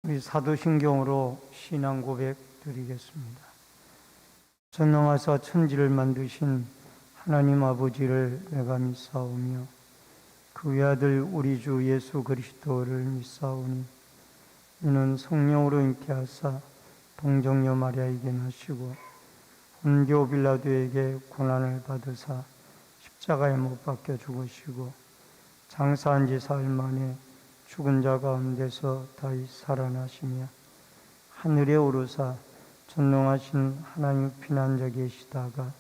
우리 사도신경으로 신앙 고백 드리겠습니다. 전능하사 천지를 만드신 하나님 아버지를 내가 믿사오며 그 외아들 우리 주 예수 그리스도를 믿사오니 이는 성령으로 잉태하사 동정녀 마리아에게 나시고 본교 빌라도에게 고난을 받으사 십자가에 못 박혀 죽으시고 장사한 지 사흘 만에 죽은 자 가운데서 다시 살아나시며 하늘에 오르사 전능하신 하나님 피난자 계시다가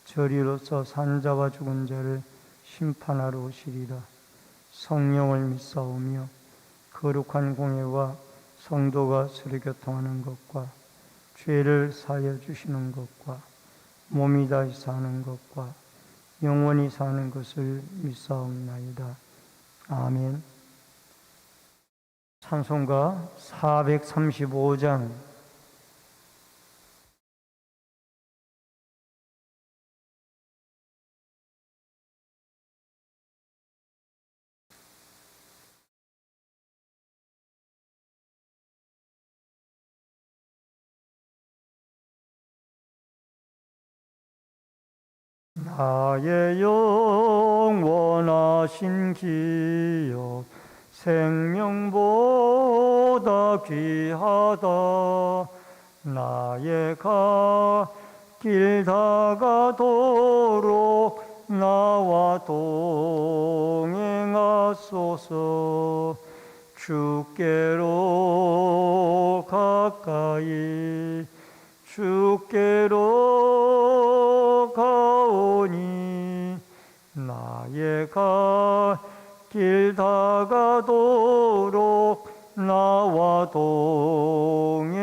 저리로서 산 자와 죽은 자를 심판하러 오시리라. 성령을 믿사오며 거룩한 공예와 성도가 서로 교통하는 것과 죄를 사하여 주시는 것과 몸이 다시 사는 것과 영원히 사는 것을 믿사옵나이다. 아멘. 찬송가 435장 나의 영원하신 기업 생명보다 귀하다. 나의 길 다가도록 나와 동행하소서. 주께로 가까이 주께로 가오니 나의 길 다가도록 나와 동행하소서.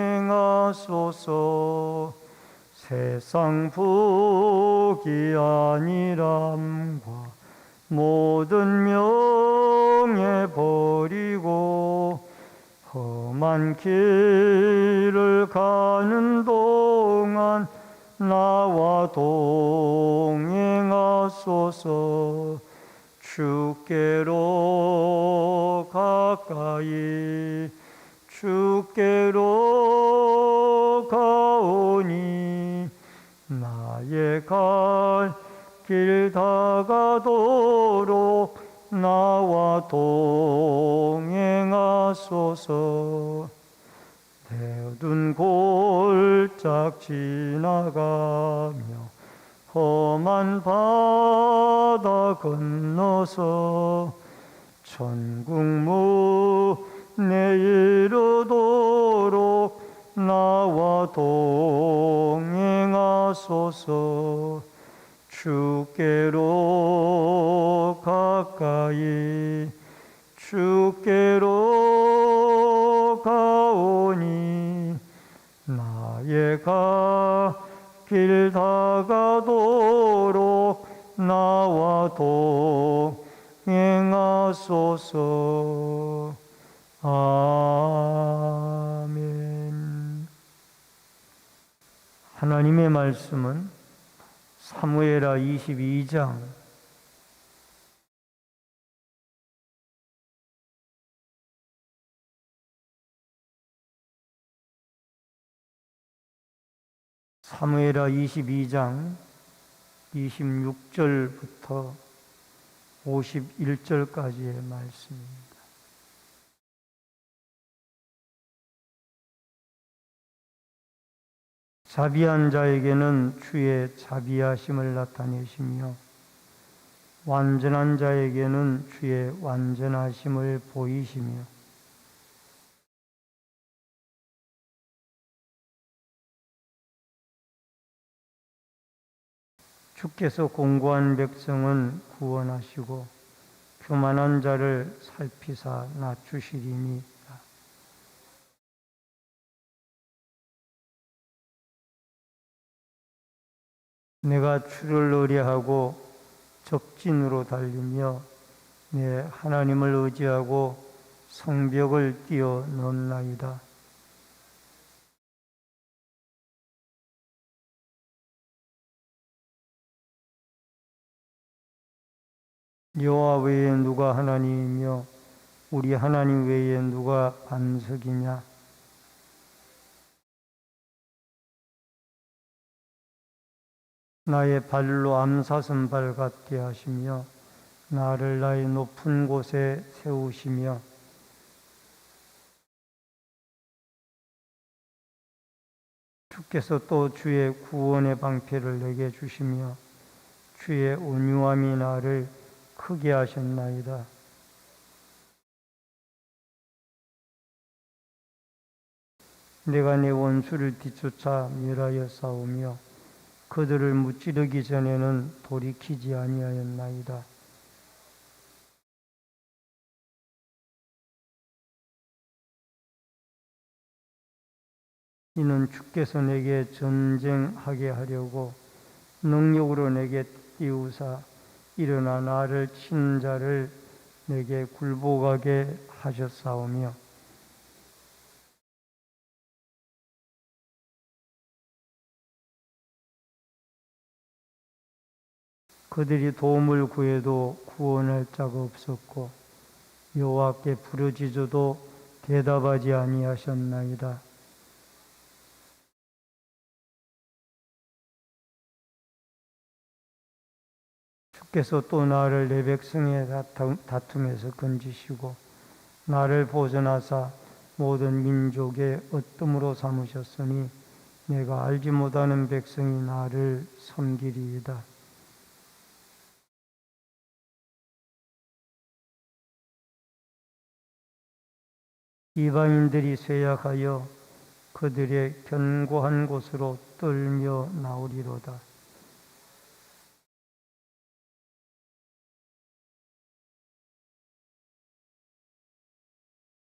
세상 복이 아니람과 모든 명예 버리고 험한 길을 가는 동안 나와 동행하소서. 주께로 가까이 주께로 가오니 나의 길 다가도록 나와 동행하소서. 내어둔 골짝 지나가며 험한 바다 건너서 천국 문에 이르도록 나와 동행하소서. 주께로 가까이 주께로 가오니 나의 길 다가도록 나와 동행하소서. 아멘. 하나님의 말씀은 사무엘하 22장 사무엘하 22장 26절부터 51절까지의 말씀입니다. 자비한 자에게는 주의 자비하심을 나타내시며 완전한 자에게는 주의 완전하심을 보이시며 주께서 공고한 백성은 구원하시고 교만한 자를 살피사 낮추시리니 내가 주를 의뢰하고 적진으로 달리며 내 하나님을 의지하고 성벽을 뛰어넘나이다. 여호와 외에 누가 하나님이며 우리 하나님 외에 누가 반석이냐? 나의 발로 암사선발 같게 하시며 나를 나의 높은 곳에 세우시며 주께서 또 주의 구원의 방패를 내게 주시며 주의 온유함이 나를 크게 하셨나이다. 내가 내 원수를 뒤쫓아 멸하여 싸우며 그들을 무찌르기 전에는 돌이키지 아니하였나이다. 이는 주께서 내게 전쟁하게 하려고 능력으로 내게 띄우사 일어나 나를 친 자를 내게 굴복하게 하셨사오며 그들이 도움을 구해도 구원할 자가 없었고 여호와께 부르짖어도 대답하지 아니하셨나이다. 주께서 또 나를 내 백성의 다툼에서 건지시고 나를 보존하사 모든 민족의 어뜸으로 삼으셨으니 내가 알지 못하는 백성이 나를 섬기리이다. 이방인들이 쇠약하여 그들의 견고한 곳으로 떨며 나오리로다.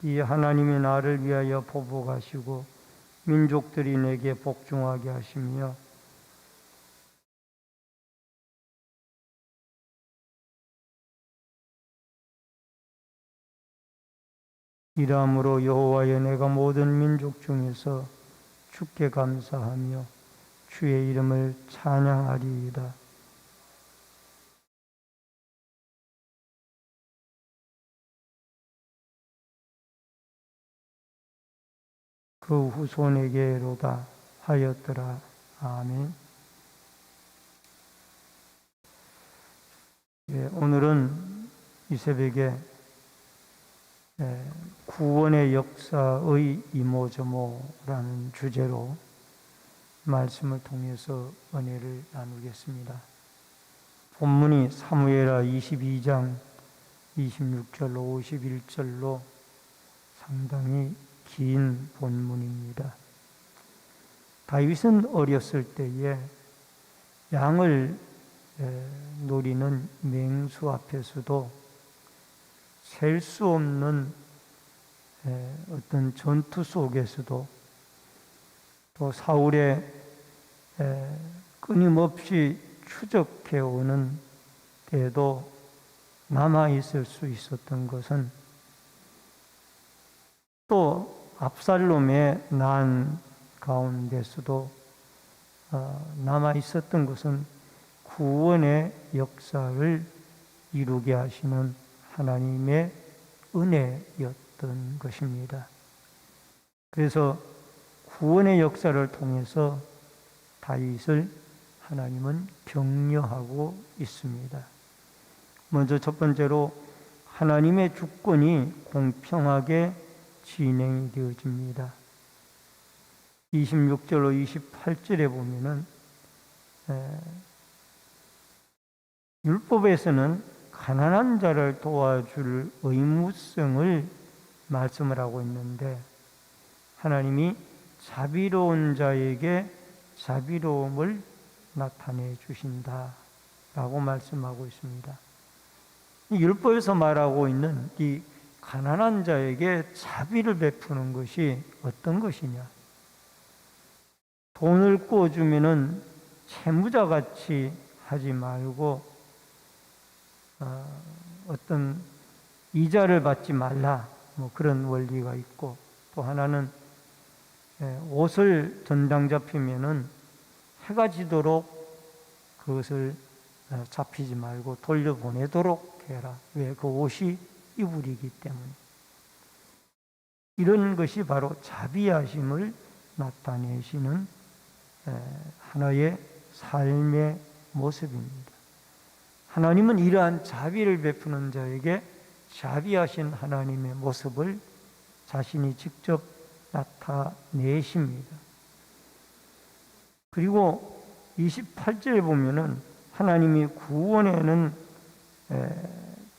이 하나님이 나를 위하여 보복하시고 민족들이 내게 복종하게 하시며 이러므로 여호와여 내가 모든 민족 중에서 주께 감사하며 주의 이름을 찬양하리이다. 그 후손에게로다 하였더라. 아멘. 오늘은 이 새벽에 구원의 역사의 이모저모라는 주제로 말씀을 통해서 은혜를 나누겠습니다. 본문이 사무엘하 22장 26절로 51절로 상당히 긴 본문입니다. 다윗은 어렸을 때에 양을 노리는 맹수 앞에서도 셀 수 없는 어떤 전투 속에서도 또 사울의 끊임없이 추적해오는 때에도 남아있을 수 있었던 것은 또 압살롬의 난 가운데서도 남아있었던 것은 구원의 역사를 이루게 하시는 하나님의 은혜였던 것입니다. 그래서 구원의 역사를 통해서 다윗을 하나님은 격려하고 있습니다. 먼저 첫 번째로 하나님의 주권이 공평하게 진행이 되어집니다. 26절로 28절에 보면은 율법에서는 가난한 자를 도와줄 의무성을 말씀을 하고 있는데 하나님이 자비로운 자에게 자비로움을 나타내 주신다라고 말씀하고 있습니다. 이 율법에서 말하고 있는 이 가난한 자에게 자비를 베푸는 것이 어떤 것이냐? 돈을 꿔주면은 채무자같이 하지 말고 어떤 이자를 받지 말라, 뭐 그런 원리가 있고, 또 하나는 옷을 전당 잡히면은 해가 지도록 그것을 잡히지 말고 돌려보내도록 해라. 왜? 그 옷이 이불이기 때문에. 이런 것이 바로 자비하심을 나타내시는 하나의 삶의 모습입니다. 하나님은 이러한 자비를 베푸는 자에게 자비하신 하나님의 모습을 자신이 직접 나타내십니다. 그리고 28절에 보면은 하나님이 구원에는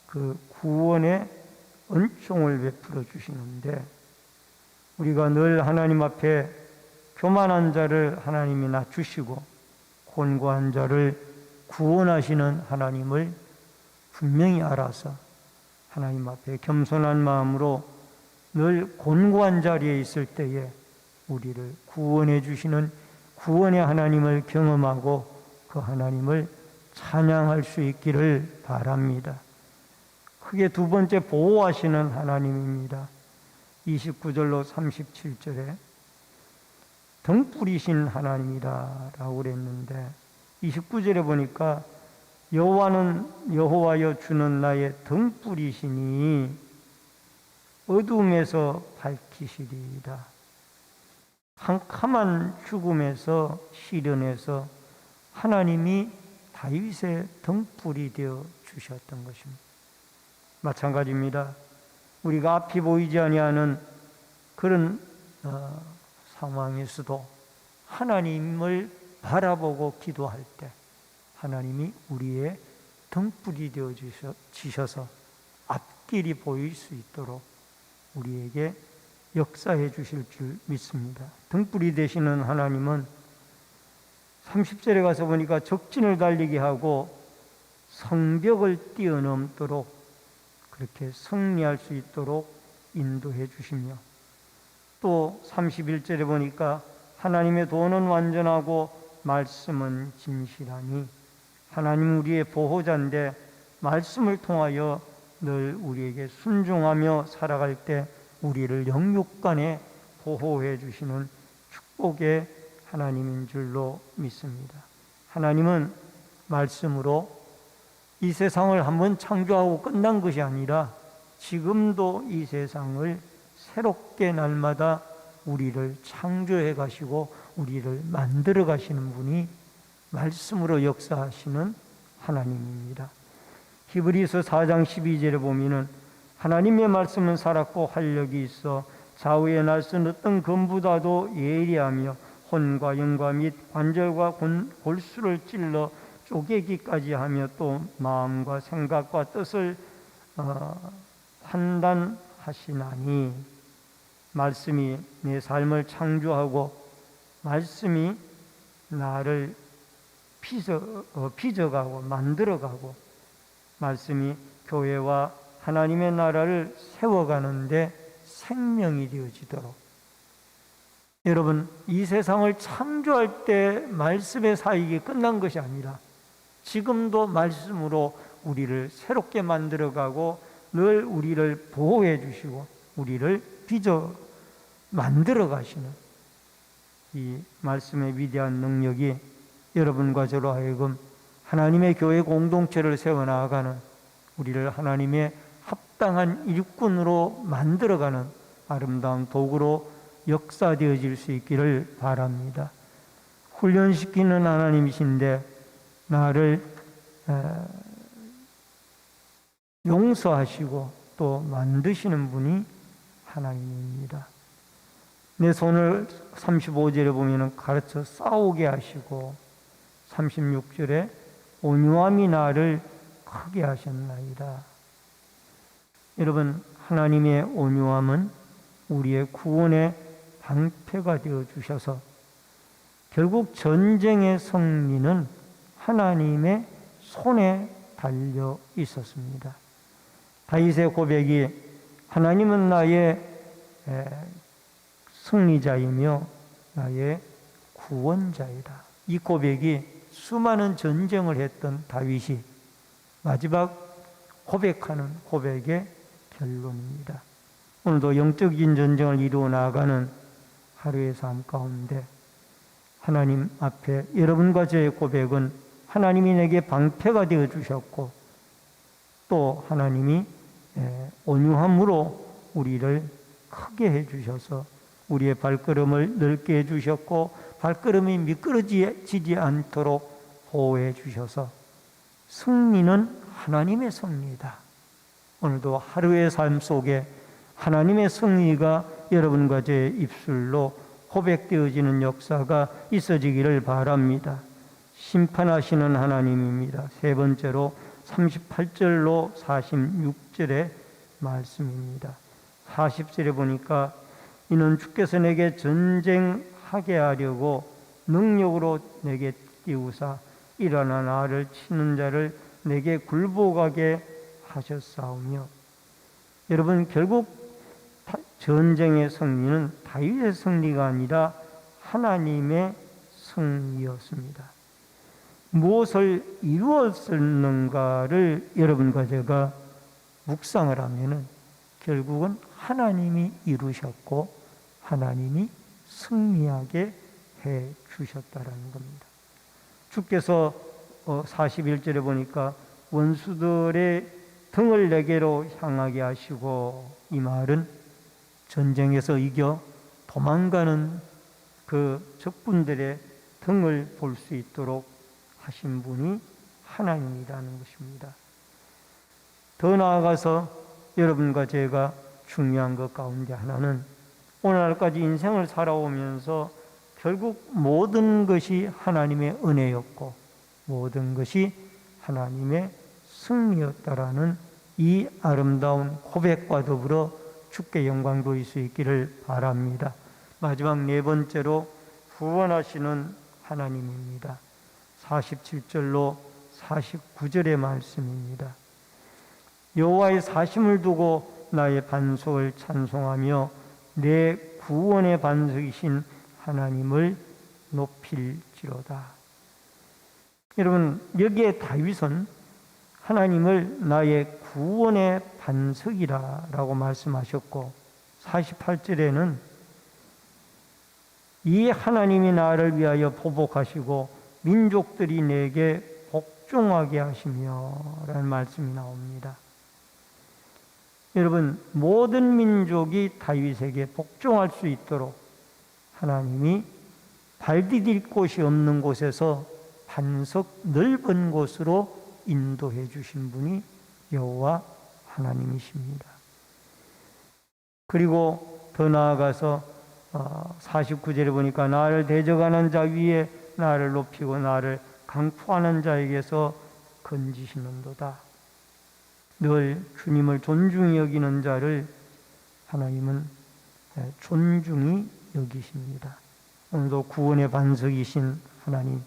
그 구원의 은총을 베풀어 주시는데, 우리가 늘 하나님 앞에 교만한 자를 하나님이 낮추시고 곤고한 자를 구원하시는 하나님을 분명히 알아서 하나님 앞에 겸손한 마음으로 늘 곤고한 자리에 있을 때에 우리를 구원해 주시는 구원의 하나님을 경험하고 그 하나님을 찬양할 수 있기를 바랍니다. 크게 두 번째, 보호하시는 하나님입니다. 29절로 37절에 등불이신 하나님이라 라고 그랬는데, 29절에 보니까 여호와여 주는 나의 등불이시니 어둠에서 밝히시리이다. 캄캄한 죽음에서 시련에서 하나님이 다윗의 등불이 되어 주셨던 것입니다. 마찬가지입니다. 우리가 앞이 보이지 아니하는 그런 상황에서도 하나님을 바라보고 기도할 때 하나님이 우리의 등불이 되어 주셔서 앞길이 보일 수 있도록 우리에게 역사해 주실 줄 믿습니다. 등불이 되시는 하나님은 30절에 가서 보니까 적진을 달리게 하고 성벽을 뛰어넘도록 그렇게 승리할 수 있도록 인도해 주시며, 또 31절에 보니까 하나님의 도는 완전하고 말씀은 진실하니, 하나님 우리의 보호자인데 말씀을 통하여 늘 우리에게 순종하며 살아갈 때 우리를 영육간에 보호해 주시는 축복의 하나님인 줄로 믿습니다. 하나님은 말씀으로 이 세상을 한번 창조하고 끝난 것이 아니라 지금도 이 세상을 새롭게 날마다 우리를 창조해 가시고 우리를 만들어 가시는 분이 말씀으로 역사하시는 하나님입니다. 히브리서 4장 12절에 보면은 하나님의 말씀은 살았고 활력이 있어 좌우의 날선 어떤 검보다도 예리하며 혼과 영과 및 관절과 골수를 찔러 쪼개기까지 하며 또 마음과 생각과 뜻을 판단하시나니, 말씀이 내 삶을 창조하고 말씀이 나를 빚어가고 만들어가고 말씀이 교회와 하나님의 나라를 세워가는데 생명이 되어지도록, 여러분, 이 세상을 창조할 때 말씀의 사역이 끝난 것이 아니라 지금도 말씀으로 우리를 새롭게 만들어가고 늘 우리를 보호해 주시고 우리를 빚어 만들어 가시는 이 말씀의 위대한 능력이 여러분과 저로 하여금 하나님의 교회 공동체를 세워나가는, 우리를 하나님의 합당한 일꾼으로 만들어가는 아름다운 도구로 역사되어질 수 있기를 바랍니다. 훈련시키는 하나님이신데 나를 용서하시고 또 만드시는 분이 하나님입니다. 내 손을 35절에 보면 가르쳐 싸우게 하시고 36절에 온유함이 나를 크게 하셨나이다. 여러분, 하나님의 온유함은 우리의 구원의 방패가 되어 주셔서 결국 전쟁의 승리는 하나님의 손에 달려 있었습니다. 다윗의 고백이 하나님은 나의 승리자이며 나의 구원자이다. 이 고백이 수많은 전쟁을 했던 다윗이 마지막 고백하는 고백의 결론입니다. 오늘도 영적인 전쟁을 이루어 나아가는 하루의 삶 가운데 하나님 앞에 여러분과 저의 고백은 하나님이 내게 방패가 되어 주셨고 또 하나님이 온유함으로 우리를 크게 해 주셔서 우리의 발걸음을 넓게 해 주셨고 발걸음이 미끄러지지 않도록 보호해 주셔서 승리는 하나님의 승리이다. 오늘도 하루의 삶 속에 하나님의 승리가 여러분과 제 입술로 고백되어지는 역사가 있어지기를 바랍니다. 심판하시는 하나님입니다. 세 번째로 38절로 46절의 말씀입니다. 40절에 보니까 이는 주께서 내게 전쟁하게 하려고 능력으로 내게 띄우사 일어나 나를 치는 자를 내게 굴복하게 하셨사오며. 여러분, 결국 전쟁의 승리는 다윗의 승리가 아니라 하나님의 승리였습니다. 무엇을 이루었었는가를 여러분과 제가 묵상을 하면은 결국은 하나님이 이루셨고 하나님이 승리하게 해 주셨다라는 겁니다. 주께서 41절에 보니까 원수들의 등을 내게로 향하게 하시고, 이 말은 전쟁에서 이겨 도망가는 그 적군들의 등을 볼 수 있도록 하신 분이 하나님이라는 것입니다. 더 나아가서 여러분과 제가 중요한 것 가운데 하나는 오늘날까지 인생을 살아오면서 결국 모든 것이 하나님의 은혜였고 모든 것이 하나님의 승리였다라는 이 아름다운 고백과 더불어 주께 영광 돌릴 수 있기를 바랍니다. 마지막 네 번째로 구원하시는 하나님입니다. 47절로 49절의 말씀입니다. 여호와의 사심을 두고 나의 반석을 찬송하며 내 구원의 반석이신 하나님을 높일지로다. 여러분, 여기에 다윗은 하나님을 나의 구원의 반석이라고 말씀하셨고 48절에는 이 하나님이 나를 위하여 보복하시고 민족들이 내게 복종하게 하시며 라는 말씀이 나옵니다. 여러분, 모든 민족이 다윗에게 복종할 수 있도록 하나님이 발 디딜 곳이 없는 곳에서 반석 넓은 곳으로 인도해 주신 분이 여호와 하나님이십니다. 그리고 더 나아가서 49절에 보니까 나를 대적하는 자 위에 나를 높이고 나를 강포하는 자에게서 건지시는도다. 늘 주님을 존중히 여기는 자를 하나님은 존중히 여기십니다. 오늘도 구원의 반석이신 하나님,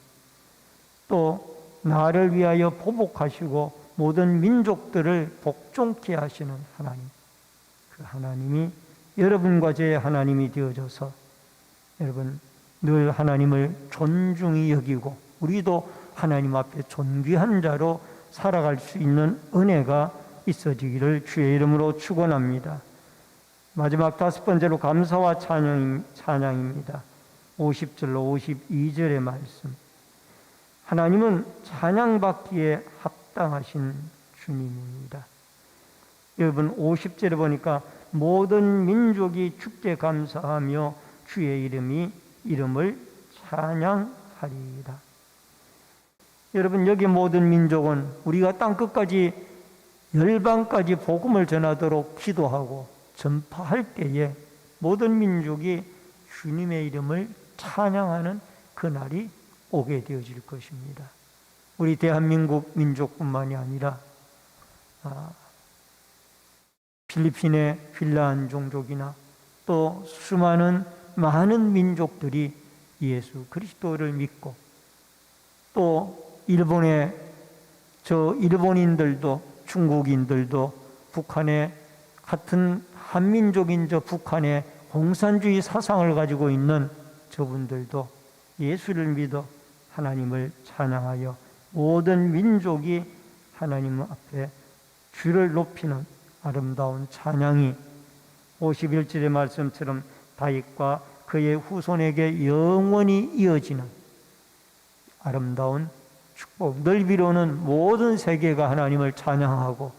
또 나를 위하여 보복하시고 모든 민족들을 복종케 하시는 하나님, 그 하나님이 여러분과 제 하나님이 되어져서 여러분 늘 하나님을 존중히 여기고 우리도 하나님 앞에 존귀한 자로 살아갈 수 있는 은혜가 있어지기를 주의 이름으로 축원합니다. 마지막 다섯 번째로 감사와 찬양입니다. 50절로 52절의 말씀. 하나님은 찬양받기에 합당하신 주님입니다. 여러분 50절에 보니까 모든 민족이 주께 감사하며 주의 이름을 찬양하리이다. 여러분, 여기 모든 민족은 우리가 땅끝까지 열방까지 복음을 전하도록 기도하고 전파할 때에 모든 민족이 주님의 이름을 찬양하는 그날이 오게 되어질 것입니다. 우리 대한민국 민족뿐만이 아니라 필리핀의 휠란 종족이나 또 수많은 많은 민족들이 예수 그리스도를 믿고 또 일본의 일본인들도 중국인들도 북한의 같은 한민족인 북한의 공산주의 사상을 가지고 있는 저분들도 예수를 믿어 하나님을 찬양하여 모든 민족이 하나님 앞에 주를 높이는 아름다운 찬양이 51절의 말씀처럼 다윗과 그의 후손에게 영원히 이어지는 아름다운 축복, 넓이로는 모든 세계가 하나님을 찬양하고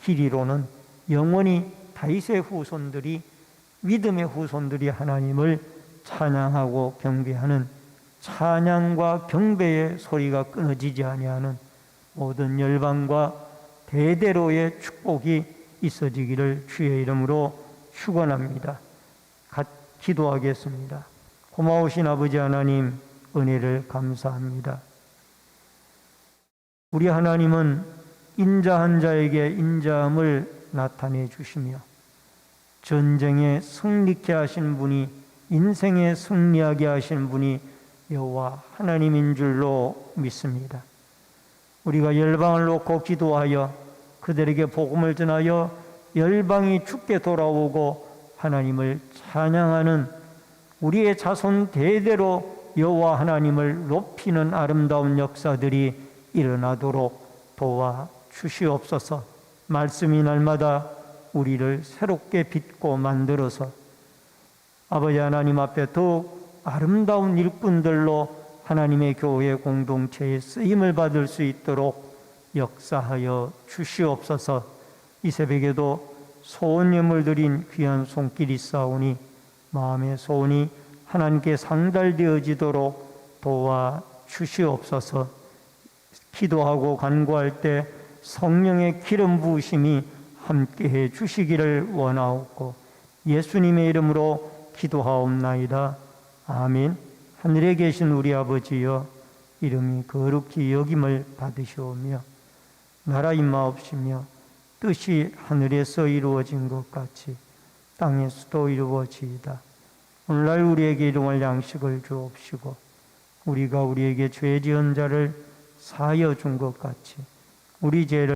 길이로는 영원히 다윗의 후손들이 믿음의 후손들이 하나님을 찬양하고 경배하는 찬양과 경배의 소리가 끊어지지 아니하는 모든 열방과 대대로의 축복이 있어지기를 주의 이름으로 축원합니다. 기도하겠습니다. 고마우신 아버지 하나님, 은혜를 감사합니다. 우리 하나님은 인자한 자에게 인자함을 나타내 주시며 전쟁에 승리케 하신 분이, 인생에 승리하게 하신 분이 여호와 하나님인 줄로 믿습니다. 우리가 열방을 놓고 기도하여 그들에게 복음을 전하여 열방이 주께 돌아오고 하나님을 찬양하는 우리의 자손 대대로 여호와 하나님을 높이는 아름다운 역사들이 일어나도록 도와 주시옵소서. 말씀이 날마다 우리를 새롭게 빚고 만들어서 아버지 하나님 앞에 더욱 아름다운 일꾼들로 하나님의 교회 공동체에 쓰임을 받을 수 있도록 역사하여 주시옵소서. 이 새벽에도 소원 예물 드린 귀한 손길이 있사오니 마음의 소원이 하나님께 상달되어지도록 도와 주시옵소서. 기도하고 간구할 때 성령의 기름 부으심이 함께해 주시기를 원하옵고 예수님의 이름으로 기도하옵나이다. 아멘. 하늘에 계신 우리 아버지여, 이름이 거룩히 여김을 받으시오며 나라 임하옵시며 뜻이 하늘에서 이루어진 것 같이 땅에서도 이루어지이다. 오늘날 우리에게 일용할 양식을 주옵시고 우리가 우리에게 죄 지은 자를 사하여 준 것 같이 우리 죄를